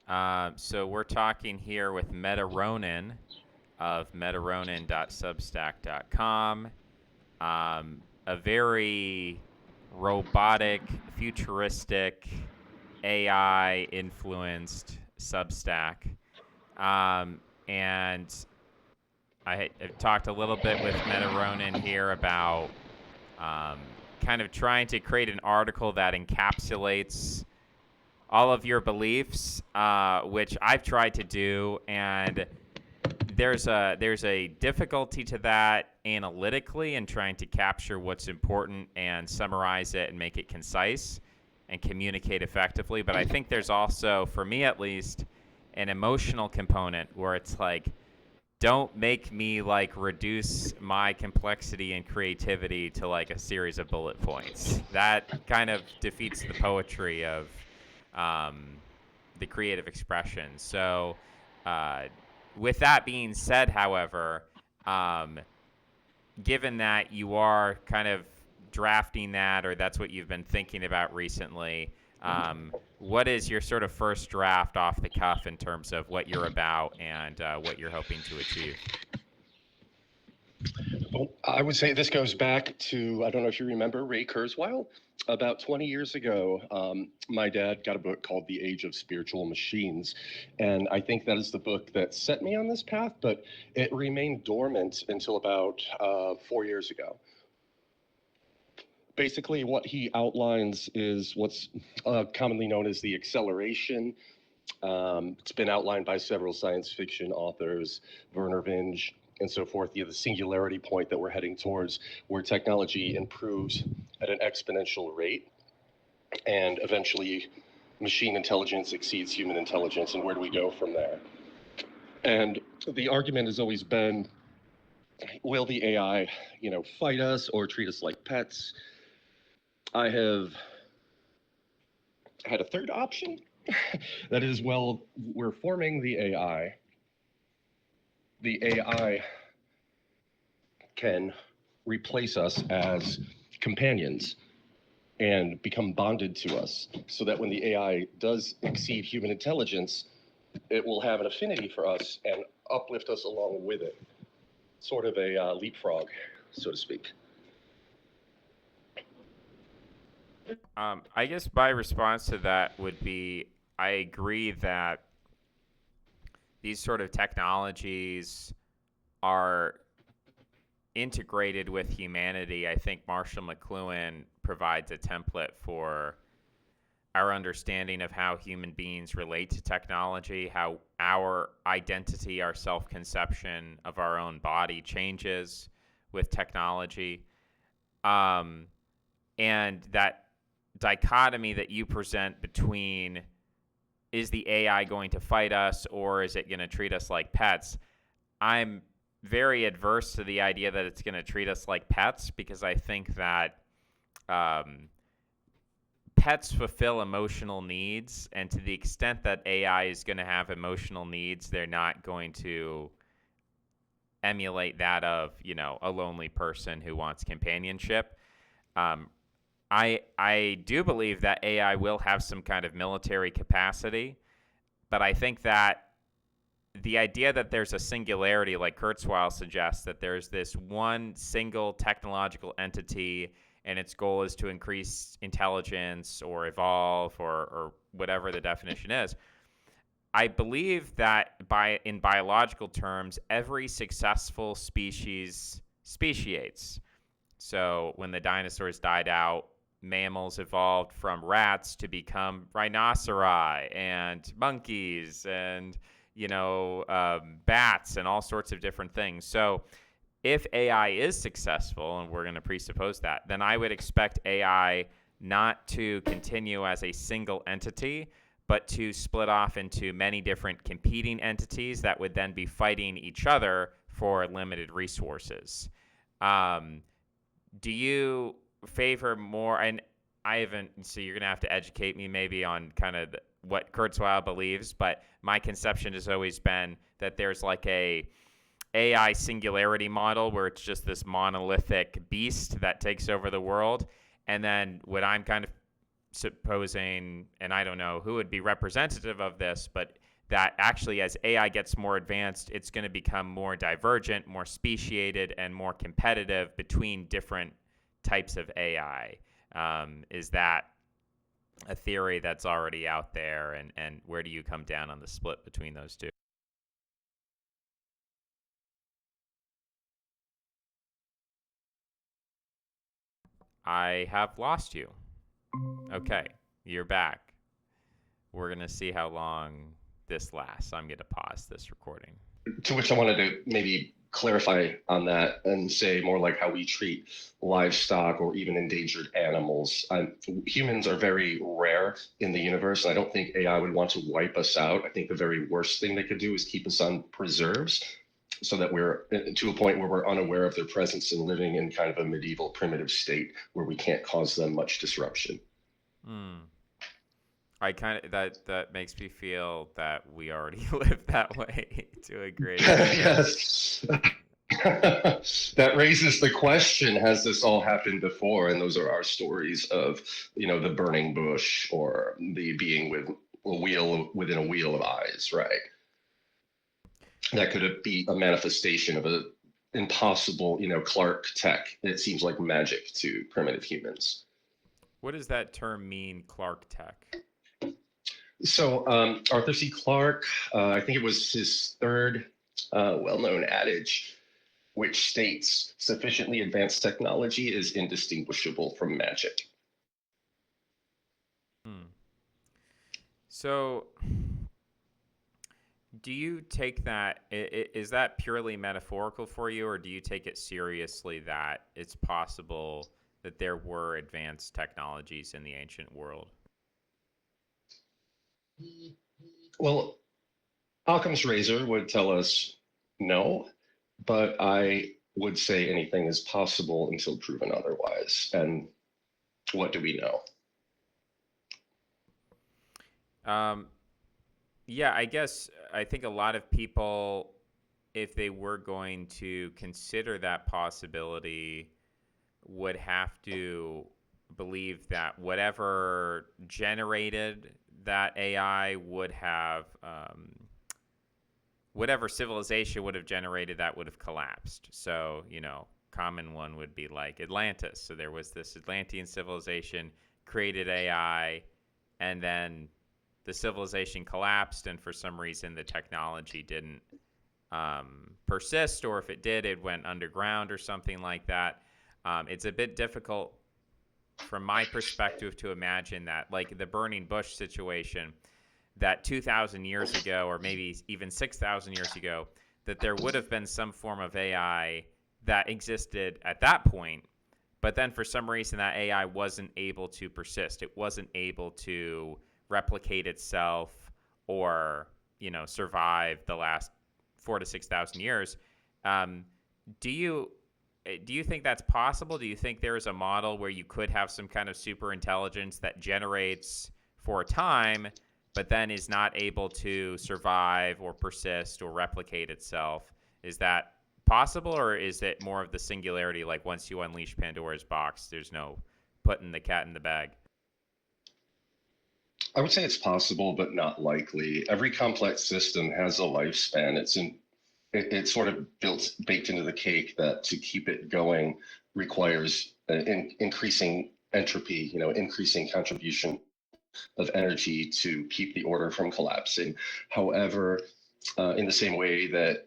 So we're talking here with Ronin of metaronin.substack.com. A very robotic, futuristic, AI influenced Substack. And I've talked a little bit with Ronin here about kind of trying to create an article that encapsulates all of your beliefs, which I've tried to do, and there's a difficulty to that analytically in trying to capture what's important and summarize it and make it concise and communicate effectively. But I think there's also, for me at least, an emotional component where it's like, don't make me like reduce my complexity and creativity to like a series of bullet points. That kind of defeats the poetry of um, the creative expression. So, uh, with that being said, however, um, given that you are kind of drafting that, or that's what you've been thinking about recently, what is your sort of first draft off the cuff in terms of what you're about and what you're hoping to achieve? Well, I would say this goes back to, I don't know if you remember Ray Kurzweil. About 20 years ago, my dad got a book called The Age of Spiritual Machines. And I think that is the book that set me on this path, but it remained dormant until about 4 years ago. Basically, what he outlines is what's commonly known as the acceleration. It's been outlined by several science fiction authors, Werner Vinge, and so forth, the singularity point that we're heading towards, where technology improves at an exponential rate, and eventually machine intelligence exceeds human intelligence, and where do we go from there? And the argument has always been, will the AI, fight us or treat us like pets? I have had a third option. That is, well, we're forming the AI. The AI can replace us as companions and become bonded to us, so that when the AI does exceed human intelligence, it will have an affinity for us and uplift us along with it. Sort of a leapfrog, so to speak. I guess my response to that would be I agree that these sort of technologies are integrated with humanity. I think Marshall McLuhan provides a template for our understanding of how human beings relate to technology, how our identity, our self conception of our own body changes with technology. Um, and that dichotomy that you present between is the AI going to fight us or is it going to treat us like pets? I'm very adverse to the idea that it's going to treat us like pets because I think that um, pets fulfill emotional needs, and to the extent that AI is going to have emotional needs, they're not going to emulate that of a lonely person who wants companionship. Um, I do believe that AI will have some kind of military capacity, but I think that the idea that there's a singularity, like Kurzweil suggests, that there's this one single technological entity and its goal is to increase intelligence or evolve or whatever the definition is. I believe that in biological terms, every successful species speciates. So when the dinosaurs died out, mammals evolved from rats to become rhinoceri and monkeys and bats and all sorts of different things. So if AI is successful, and we're going to presuppose that, then I would expect AI not to continue as a single entity, but to split off into many different competing entities that would then be fighting each other for limited resources. Um, do you favor more? And I haven't, so you're going to have to educate me maybe on kind of what Kurzweil believes, but my conception has always been that there's like a AI singularity model where it's just this monolithic beast that takes over the world. And then what I'm kind of supposing, and I don't know who would be representative of this, but that actually as AI gets more advanced, it's going to become more divergent, more speciated, and more competitive between different types of AI. Is that a theory that's already out there, and where do you come down on the split between those two? I have lost you. Okay, you're back. We're going to see how long this lasts. I'm going to pause this recording. To which I wanted to maybe clarify on that and say more like how we treat livestock or even endangered animals. Humans are very rare in the universe, and I don't think AI would want to wipe us out. I think the very worst thing they could do is keep us on preserves so that we're to a point where we're unaware of their presence and living in kind of a medieval primitive state where we can't cause them much disruption. Hmm. I kind of that makes me feel that we already live that way to a great extent. Yes. That raises the question, has this all happened before? And those are our stories of, the burning bush or the being with a wheel within a wheel of eyes, right? That could be a manifestation of a impossible, Clark tech. It seems like magic to primitive humans. What does that term mean, Clark Tech? So Arthur C. Clarke, I think it was his third well-known adage, which states sufficiently advanced technology is indistinguishable from magic. Hmm. So, do you take that? Is that purely metaphorical for you, or do you take it seriously that it's possible that there were advanced technologies in the ancient world? Well, Occam's razor would tell us no, but I would say anything is possible until proven otherwise. And what do we know? Um, yeah, I think a lot of people, if they were going to consider that possibility, would have to believe that whatever generated that AI would have, whatever civilization would have generated that would have collapsed. So, common one would be like Atlantis. So there was this Atlantean civilization, created AI, and then the civilization collapsed, and for some reason the technology didn't persist, or if it did, it went underground or something like that. It's a bit difficult from my perspective to imagine that, like the burning bush situation, that 2,000 years ago, or maybe even 6,000 years ago, that there would have been some form of AI that existed at that point, but then for some reason that AI wasn't able to persist. It wasn't able to replicate itself or, survive the last 4 to 6,000 years. Um, do you do you think that's possible? Do you think there is a model where you could have some kind of super intelligence that generates for a time, but then is not able to survive or persist or replicate itself? Is that possible, or is it more of the singularity? Like once you unleash Pandora's box, there's no putting the cat in the bag. I would say it's possible, but not likely. Every complex system has a lifespan. It's sort of baked into the cake that to keep it going requires increasing entropy, increasing contribution of energy to keep the order from collapsing. However, in the same way that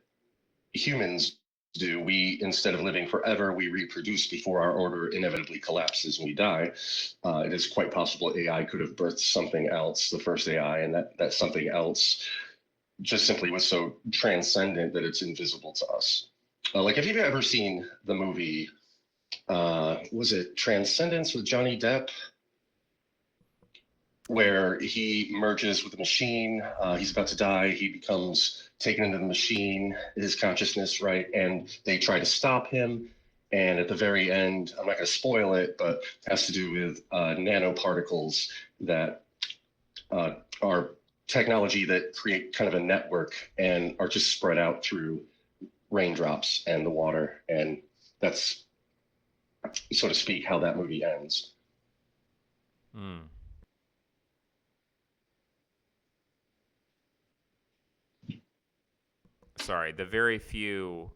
humans do, we, instead of living forever, we reproduce before our order inevitably collapses and we die. It is quite possible AI could have birthed something else, the first AI, and that something else just simply was so transcendent that it's invisible to us. Like, have you ever seen the movie, was it Transcendence with Johnny Depp? Where he merges with the machine. He's about to die. He becomes taken into the machine, his consciousness, right? And they try to stop him. And at the very end, I'm not going to spoil it, but it has to do with nanoparticles that are technology that create kind of a network and are just spread out through raindrops and the water. And that's, so to speak, how that movie ends. Hmm. sorry, the very few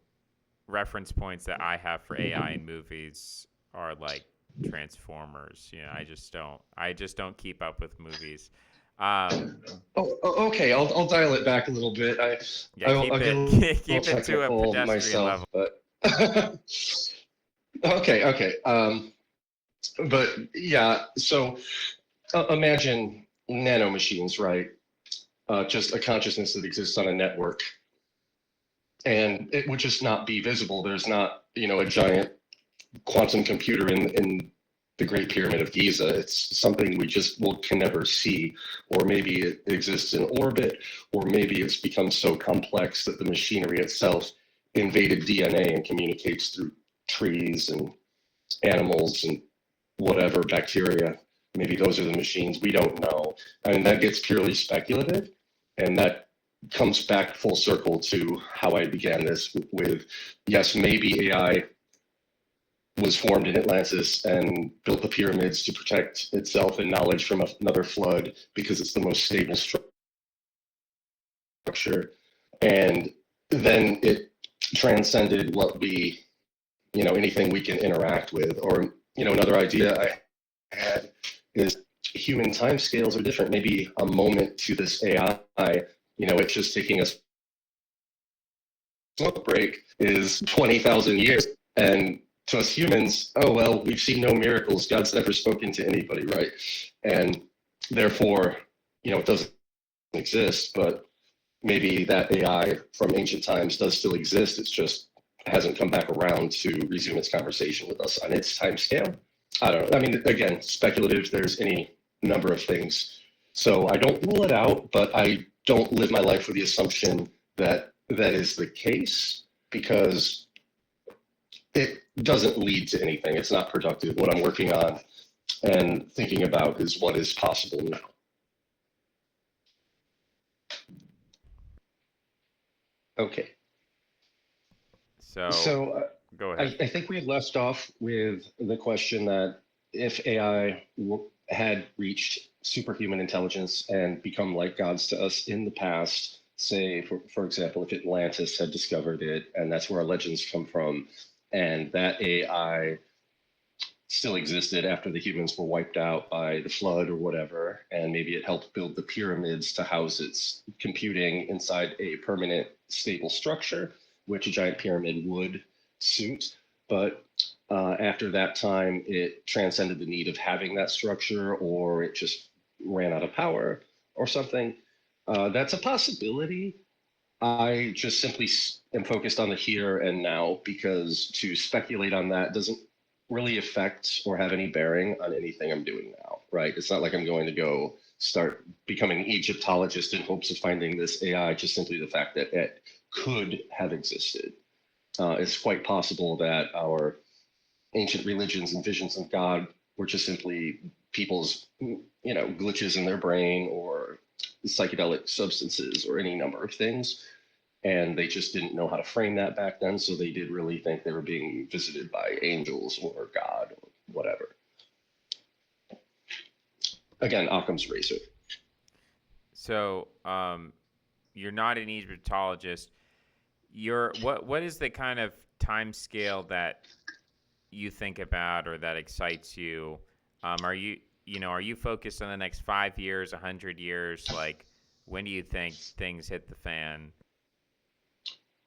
reference points that I have for AI in movies are like Transformers. You know, I just don't keep up with movies. Um, Okay. I'll dial it back a little bit. yeah, I'll keep get a it little keep it to a technical pedestrian myself, level. but okay. But yeah. So imagine nanomachines, right? Just a consciousness that exists on a network, and it would just not be visible. There's not, a giant quantum computer in the Great Pyramid of Giza. It's something we just can never see, or maybe it exists in orbit, or maybe it's become so complex that the machinery itself invaded DNA and communicates through trees and animals and whatever bacteria. Maybe those are the machines. We don't know. I mean, that gets purely speculative, and that comes back full circle to how I began this with yes, maybe AI was formed in Atlantis and built the pyramids to protect itself and knowledge from another flood because it's the most stable structure. And then it transcended what anything we can interact with. Or, another idea I had is human timescales are different. Maybe a moment to this AI, it's just taking a smoke break is 20,000 years. And to us humans, oh, well, we've seen no miracles. God's never spoken to anybody, right? And therefore, it doesn't exist, but maybe that AI from ancient times does still exist. It's just hasn't come back around to resume its conversation with us on its time scale. I don't know. I mean, again, speculative. There's any number of things. So I don't rule it out, but I don't live my life with the assumption that that is the case because it doesn't lead to anything. It's not productive. What I'm working on and thinking about is what is possible now. Okay. So So go I, ahead. I think we had left off with the question that if AI had reached superhuman intelligence and become like gods to us in the past, say, for example, if Atlantis had discovered it, and that's where our legends come from, and that AI still existed after the humans were wiped out by the flood or whatever, and maybe it helped build the pyramids to house its computing inside a permanent, stable structure, which a giant pyramid would suit. But after that time, it transcended the need of having that structure, or it just ran out of power or something. That's a possibility. I just simply am focused on the here and now because to speculate on that doesn't really affect or have any bearing on anything I'm doing now, right? It's not like I'm going to go start becoming an Egyptologist in hopes of finding this AI, just simply the fact that it could have existed. It's quite possible that our ancient religions and visions of God were just simply people's, glitches in their brain or psychedelic substances or any number of things. And they just didn't know how to frame that back then. So they did really think they were being visited by angels or God or whatever. Again, Occam's razor. So you're not an Egyptologist. You're what is the kind of time scale that you think about or that excites you? Are are you focused on the next 5 years, 100 years? Like, when do you think things hit the fan?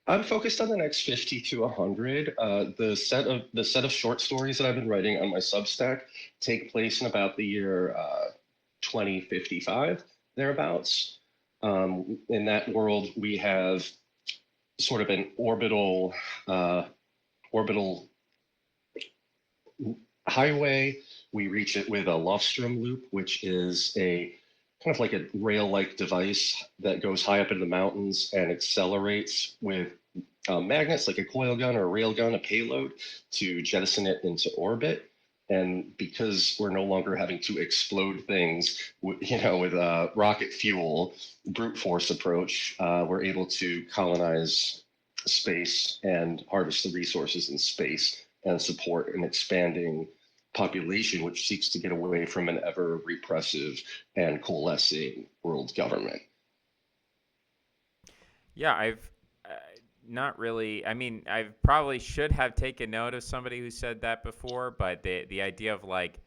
I'm focused on the next 50 to 100. The set of short stories that I've been writing on my Substack take place in about the year 2055 thereabouts. In that world, we have sort of an orbital highway. We reach it with a Lofstrom loop, which is a kind of like a rail-like device that goes high up in the mountains and accelerates with magnets like a coil gun or a rail gun, a payload, to jettison it into orbit. And because we're no longer having to explode things, with rocket fuel, brute force approach, we're able to colonize space and harvest the resources in space and support an expanding population which seeks to get away from an ever repressive and coalescing world government. Yeah, I've not really. I mean, I probably should have taken note of somebody who said that before, but the idea of like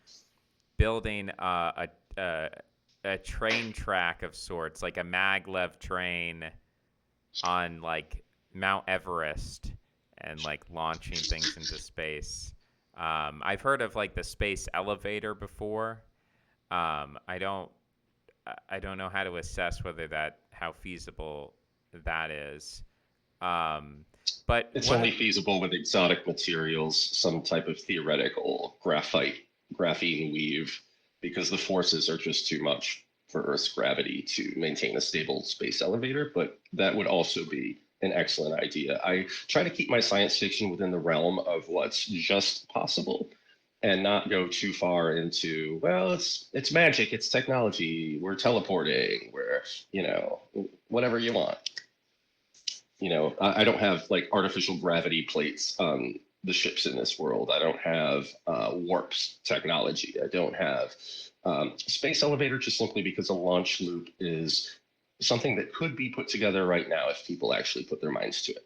building a train track of sorts, like a maglev train on like Mount Everest, and like launching things into space. I've heard of like the space elevator before. I don't know how to assess whether that how feasible that is. Um, but It's one, only feasible with exotic materials, some type of theoretical graphene weave, because the forces are just too much for Earth's gravity to maintain a stable space elevator. But that would also be an excellent idea. I try to keep my science fiction within the realm of what's just possible and not go too far into, well, it's magic, it's technology, we're teleporting, we're, whatever you want. I don't have like artificial gravity plates on the ships in this world. I don't have warps technology. I don't have space elevator, just simply because a launch loop is something that could be put together right now if people actually put their minds to it.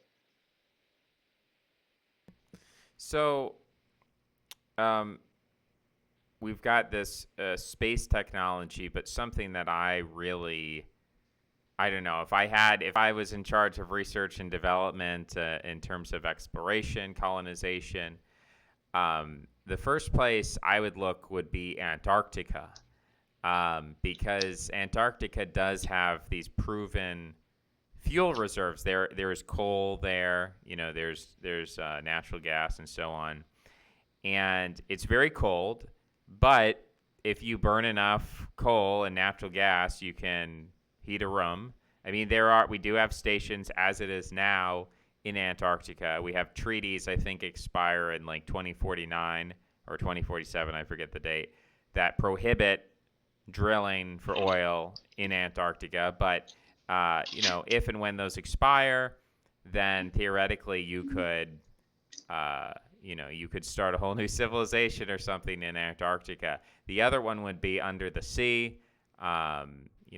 so um, we've got this space technology, but something that I don't know, if I was in charge of research and development in terms of exploration, colonization, the first place I would look would be Antarctica, because Antarctica does have these proven fuel reserves. There's coal there, there's natural gas and so on, and it's very cold. But if you burn enough coal and natural gas, you can heat a room. I mean, we do have stations as it is now in Antarctica. We have treaties, I think, expire in like 2049 or 2047, I forget the date, that prohibit drilling for oil in Antarctica. But if and when those expire, then theoretically you could start a whole new civilization or something in Antarctica. The other one would be under the sea.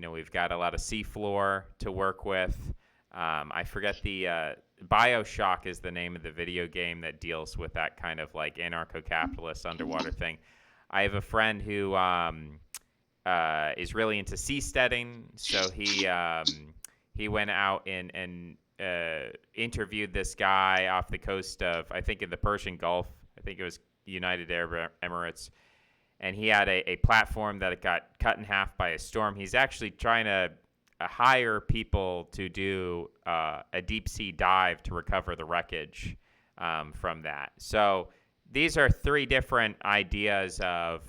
We've got a lot of seafloor to work with. I forget BioShock is the name of the video game that deals with that kind of like anarcho-capitalist underwater thing. I have a friend who is really into seasteading, so he went out and interviewed this guy off the coast of, I think, in the Persian Gulf. I think it was United Arab Emirates. And he had a platform that got cut in half by a storm. He's actually trying to hire people to do a deep sea dive to recover the wreckage from that. So these are three different ideas of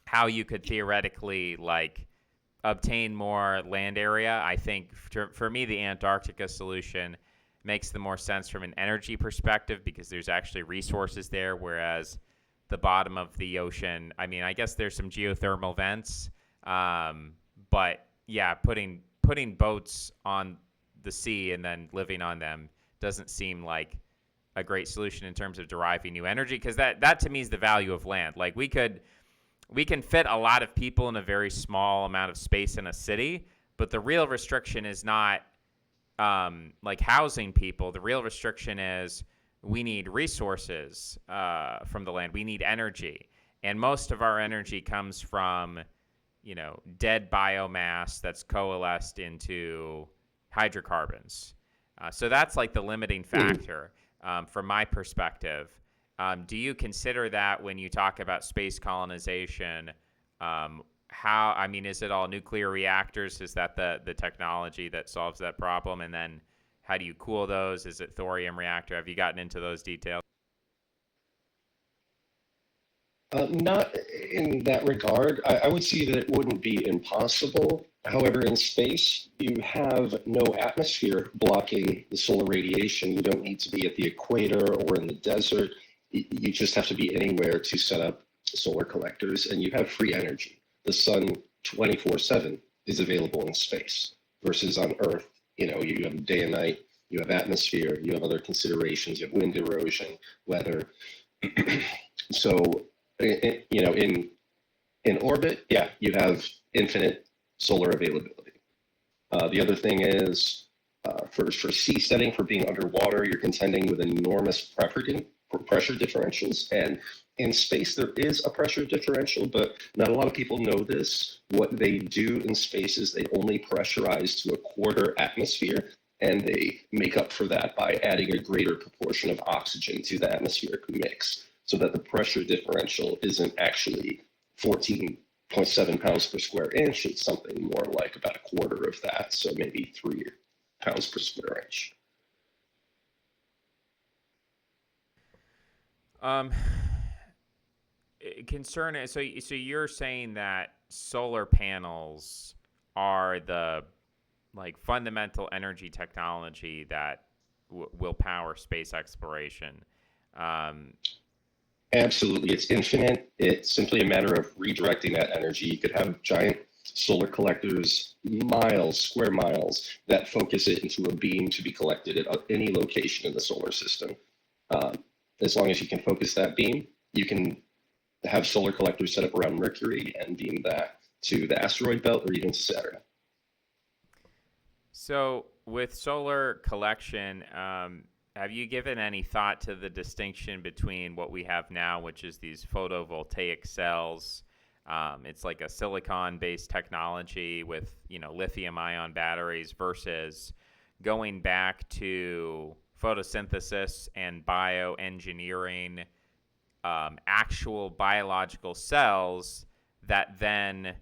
how you could theoretically like obtain more land area. I think for me, the Antarctica solution makes the more sense from an energy perspective because there's actually resources there, whereas the bottom of the ocean, I mean, I guess there's some geothermal vents, but yeah, putting boats on the sea and then living on them doesn't seem like a great solution in terms of deriving new energy, because that to me is the value of land. Like we can fit a lot of people in a very small amount of space in a city, but the real restriction is not like housing people. The real restriction is we need resources from the land. We need energy. And most of our energy comes from, dead biomass that's coalesced into hydrocarbons. So that's like the limiting factor from my perspective. Do you consider that when you talk about space colonization? Is it all nuclear reactors? Is that the technology that solves that problem? And then how do you cool those? Is it thorium reactor? Have you gotten into those details? Not in that regard. I would see that it wouldn't be impossible. However, in space, you have no atmosphere blocking the solar radiation. You don't need to be at the equator or in the desert. You just have to be anywhere to set up solar collectors, and you have free energy. The sun 24/7 is available in space versus on Earth. You have day and night, you have atmosphere, you have other considerations, you have wind erosion, weather. So, in orbit, yeah, you have infinite solar availability. The other thing is for sea setting, for being underwater, you're contending with enormous pressure differentials. And in space, there is a pressure differential, but not a lot of people know this. What they do in space is they only pressurize to a quarter atmosphere, and they make up for that by adding a greater proportion of oxygen to the atmospheric mix, so that the pressure differential isn't actually 14.7 pounds per square inch. It's something more like about a quarter of that, so maybe 3 pounds per square inch. Um, concern. So you're saying that solar panels are the like fundamental energy technology that will power space exploration. Um, Absolutely, it's infinite. It's simply a matter of redirecting that energy. You could have giant solar collectors, miles, square miles, that focus it into a beam to be collected at any location in the solar system. Uh, as long as you can focus that beam, you can have solar collectors set up around Mercury and beam that to the asteroid belt or even to Saturn. so with solar collection, have you given any thought to the distinction between what we have now, which is these photovoltaic cells? It's like a silicon-based technology with lithium-ion batteries versus going back to photosynthesis and bioengineering, actual biological cells that then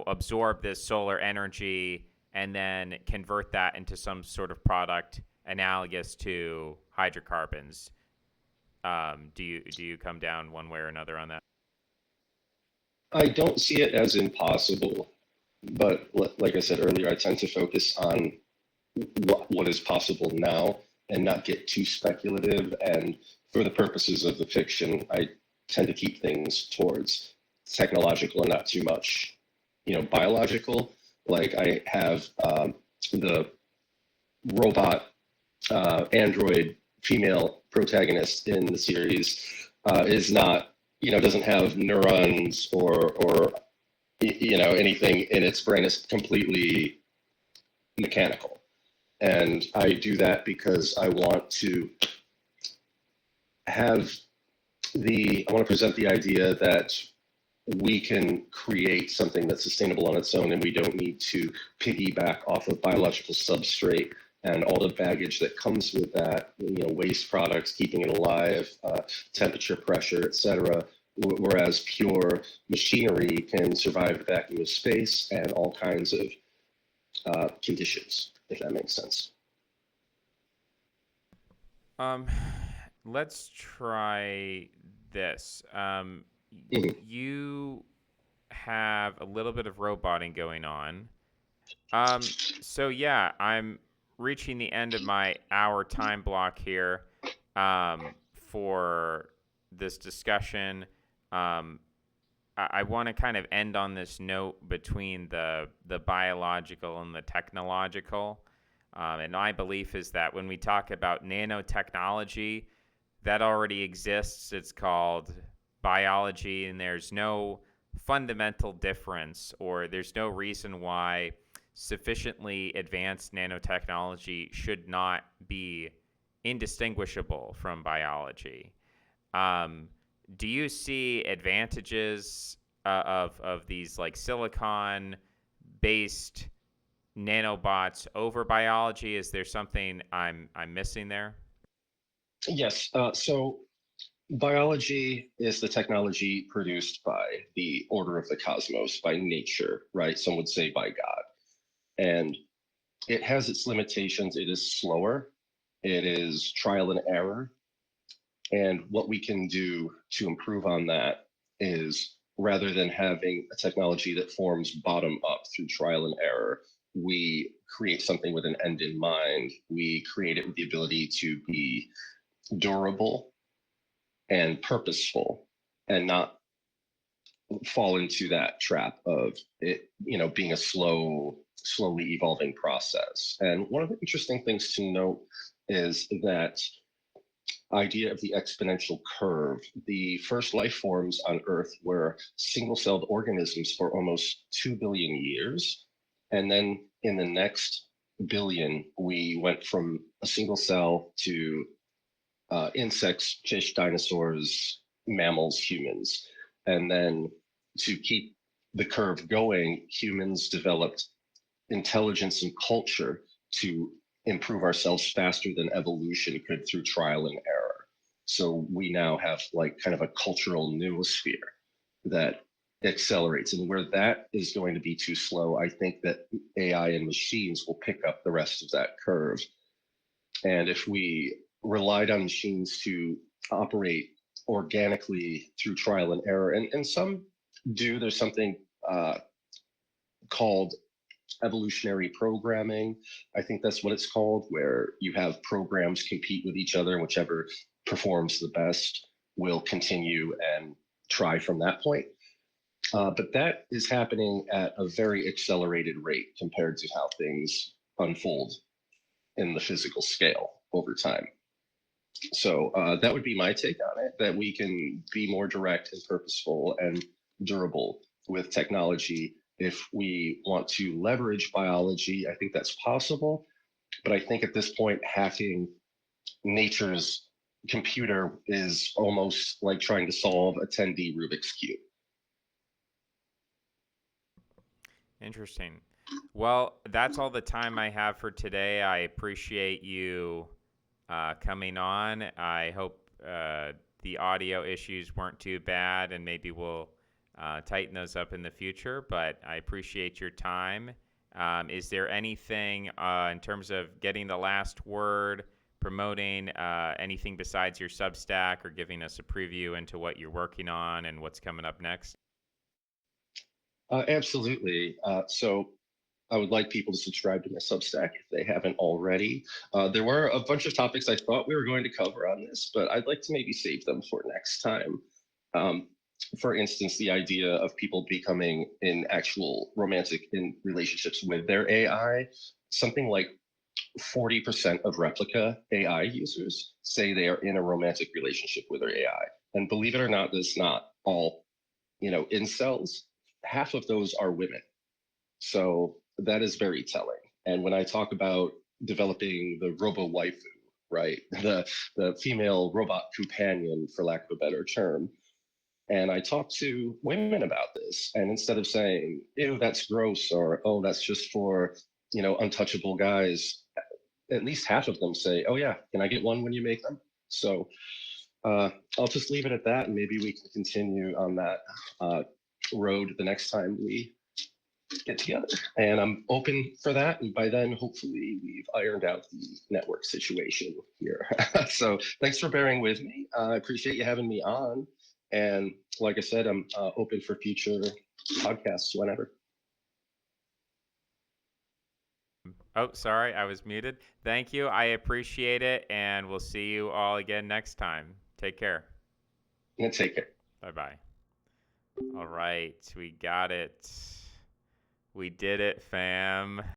absorb this solar energy and then convert that into some sort of product analogous to hydrocarbons. Do you come down one way or another on that? I don't see it as impossible, but like I said earlier, I tend to focus on what is possible now and not get too speculative. And for the purposes of the fiction, I tend to keep things towards technological and not too much, biological. Like I have the robot android female protagonist in the series is not, doesn't have neurons or anything in its brain. Is completely mechanical. And I do that because I want to present the idea that we can create something that's sustainable on its own, and we don't need to piggyback off of biological substrate and all the baggage that comes with that, waste products, keeping it alive, temperature, pressure, etc. Whereas pure machinery can survive the vacuum of space and all kinds of conditions, if that makes sense. Um, let's try this. You have a little bit of roboting going on. So yeah, I'm reaching the end of my hour time block here for this discussion. Um, I want to kind of end on this note between the biological and the technological. And my belief is that when we talk about nanotechnology, that already exists. It's called biology, and there's no fundamental difference, or there's no reason why sufficiently advanced nanotechnology should not be indistinguishable from biology. Do you see advantages of these like silicon based nanobots over biology? Is there something I'm missing there? Yes. So biology is the technology produced by the order of the cosmos, by nature, right? Some would say by God. And it has its limitations. It is slower, it is trial and error. And what we can do to improve on that is, rather than having a technology that forms bottom up through trial and error, we create something with an end in mind. We create it with the ability to be durable and purposeful, and not fall into that trap of it, being a slowly evolving process. And one of the interesting things to note is that idea of the exponential curve. The first life forms on Earth were single-celled organisms for almost 2 billion years. And then in the next billion, we went from a single cell to insects, fish, dinosaurs, mammals, humans. And then to keep the curve going, humans developed intelligence and culture to improve ourselves faster than evolution could through trial and error. So we now have like kind of a cultural noosphere that accelerates. And where that is going to be too slow, I think that AI and machines will pick up the rest of that curve. And if we relied on machines to operate organically through trial and error, and some do, there's something called evolutionary programming. I think that's what it's called, where you have programs compete with each other, and whichever performs the best will continue and try from that point. But that is happening at a very accelerated rate compared to how things unfold in the physical scale over time. So that would be my take on it, that we can be more direct and purposeful and durable with technology. If we want to leverage biology, I think that's possible. But I think at this point, hacking nature's computer is almost like trying to solve a 10D Rubik's Cube. Interesting. Well, that's all the time I have for today. I appreciate you coming on. I hope the audio issues weren't too bad, and maybe we'll tighten those up in the future. But I appreciate your time. Is there anything in terms of getting the last word, promoting anything besides your Substack, or giving us a preview into what you're working on and what's coming up next? Absolutely. So I would like people to subscribe to my Substack if they haven't already. There were a bunch of topics I thought we were going to cover on this, but I'd like to maybe save them for next time. Um, for instance, the idea of people becoming in actual romantic in relationships with their AI. Something like 40% of replica AI users say they are in a romantic relationship with their AI. And believe it or not, that's not all, incels. Half of those are women. So that is very telling. And when I talk about developing the robo waifu, right, the female robot companion, for lack of a better term, and I talk to women about this, and instead of saying, "Ew, that's gross," or "Oh, that's just for untouchable guys," at least half of them say, "Oh yeah, can I get one when you make them?" So I'll just leave it at that, and maybe we can continue on that road the next time we get together. And I'm open for that. And by then, hopefully, we've ironed out the network situation here. So thanks for bearing with me. I appreciate you having me on. And like I said, I'm open for future podcasts whenever. Oh, sorry, I was muted. Thank you. I appreciate it, and we'll see you all again next time. Take care. And take care. Bye bye. All right, we got it. We did it, fam.